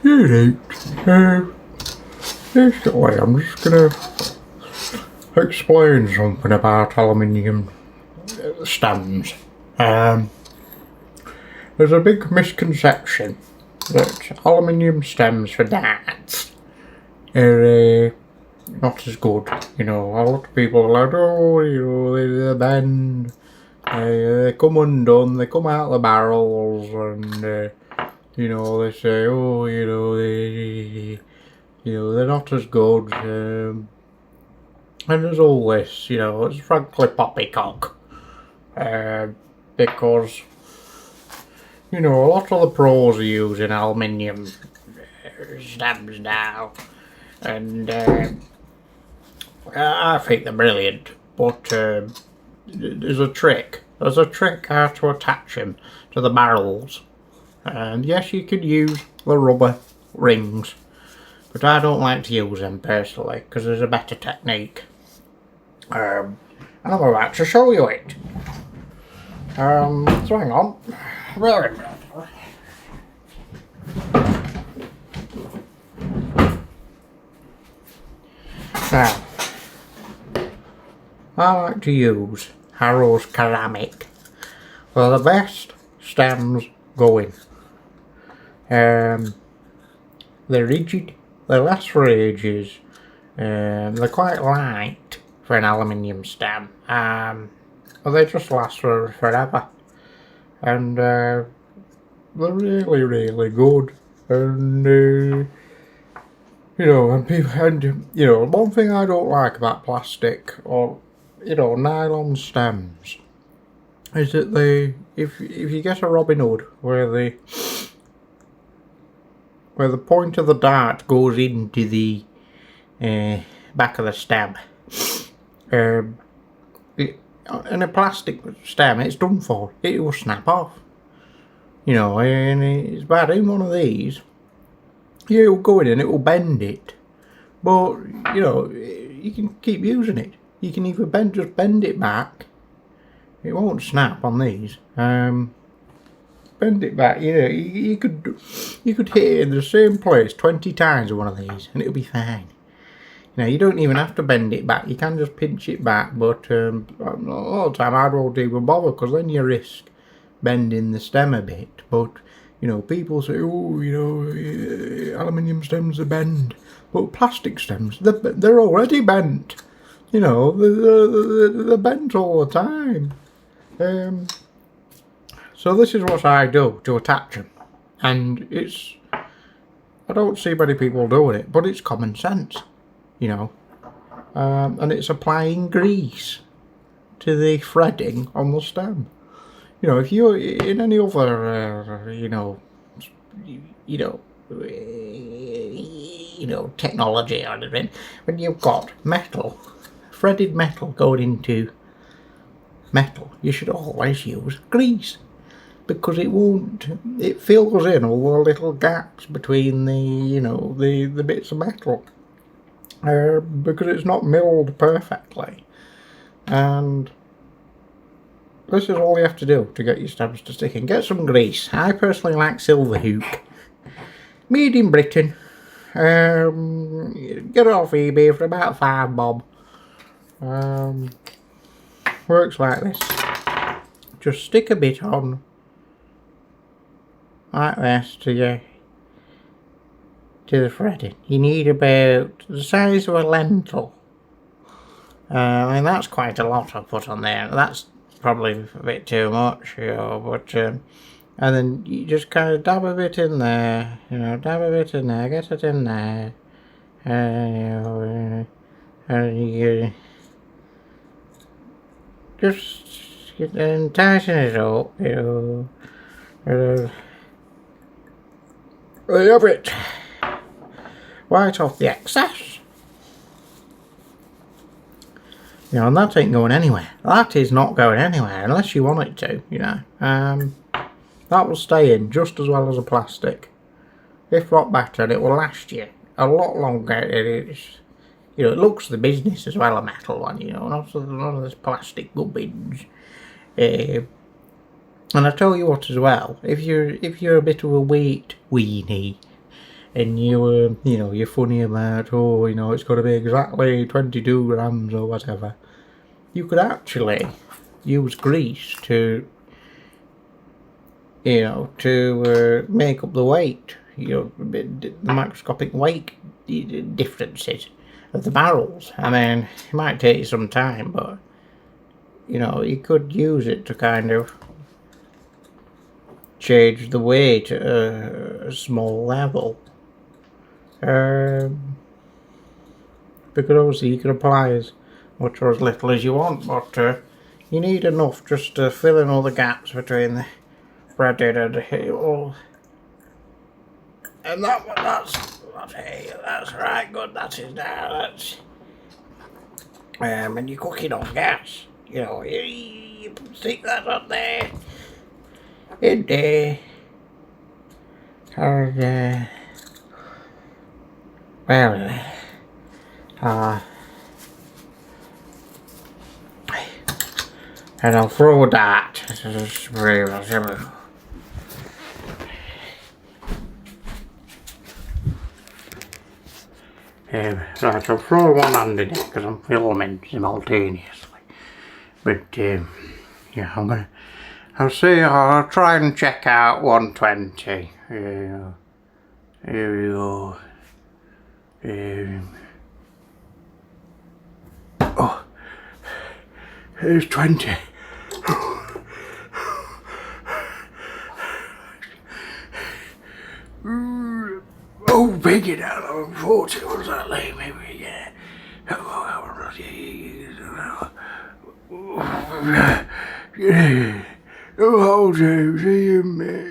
Basically, I'm just gonna explain something about aluminium stems. There's a big misconception that aluminium stems for darts are not as good. You know, a lot of people are like, oh, you know, they bend, they come undone, they come out of the barrels, and you know, they say, oh, you know, they're not as good. And there's all this, you know, it's frankly poppycock, because, you know, a lot of the pros are using aluminium stems now, and I think they're brilliant, but there's a trick how to attach them to the barrels, and yes, you could use the rubber rings, but I don't like to use them personally because there's a better technique, and I'm about to show you it. So hang on. Now, I like to use HARROWS KERAMIC for the best stems going. They're rigid, they last for ages, they're quite light for an aluminium stem, but they just last forever, and they're really good, and you know, and people, and you know, one thing I don't like about plastic or, you know, nylon stems is that they, if you get a Robin Hood where the point of the dart goes into the back of the stem, in a plastic stem, it's done for. It will snap off. You know, and it's bad. In one of these, yeah, it will go in and it will bend it, but you know, you can keep using it. You can either just bend it back. It won't snap on these. Bend it back. You know, you could hit it in the same place 20 times with one of these, and it'll be fine. You know, you don't even have to bend it back. You can just pinch it back, but a lot of the time I won't even bother, because then you risk bending the stem a bit. But you know, people say, oh, you know, aluminium stems are bend, but plastic stems, they're already bent. You know, they're bent all the time. So this is what I do to attach them, and I don't see many people doing it, but it's common sense, you know, and it's applying grease to the threading on the stem. You know, if you're in any other, you know, technology or anything, when you've got metal, threaded metal going into metal, you should always use grease, because it fills in all the little gaps between the, you know, the bits of metal, because it's not milled perfectly, and this is all you have to do to get your stems to stick in. Get some grease. I personally like SILVERHOOK, made in Britain. Get it off eBay for about £5 bob. Works like this. Just stick a bit on like this to the threading. You need about the size of a lentil. I mean, that's quite a lot I put on there. That's probably a bit too much, you know, but and then you just kind of dab a bit in there, you know, dab a bit in there, get it in there, and you just and tighten it up, you know, rub it right off the excess. You know, and that ain't going anywhere. That is not going anywhere unless you want it to, you know. That will stay in just as well as a plastic, if not better, and it will last you a lot longer. It's, you know, it looks the business as well, a metal one, you know, not of this plastic gubbins. And I tell you what as well, if you're a bit of a weight weenie, and you know, you're funny about, oh, you know, it's got to be exactly 22 grams or whatever. You could actually use grease to, you know, to make up the weight, you know, the microscopic weight differences of the barrels. I mean, it might take you some time, but, you know, you could use it to kind of change the weight at a small level. Because obviously you can apply as much or as little as you want, but you need enough just to fill in all the gaps between the breaded and all. And that's right good, that is now, that's and you're cooking on gas, you know, you stick that on there, in there, and well, and I'll throw that. Right, I'll throw one underneath because I'm filming simultaneously. But yeah, I'll try and check out 120. Here we go. Oh, here's 20. Oh, big it out of 40, was that like maybe, yeah. Oh, James, see you, man.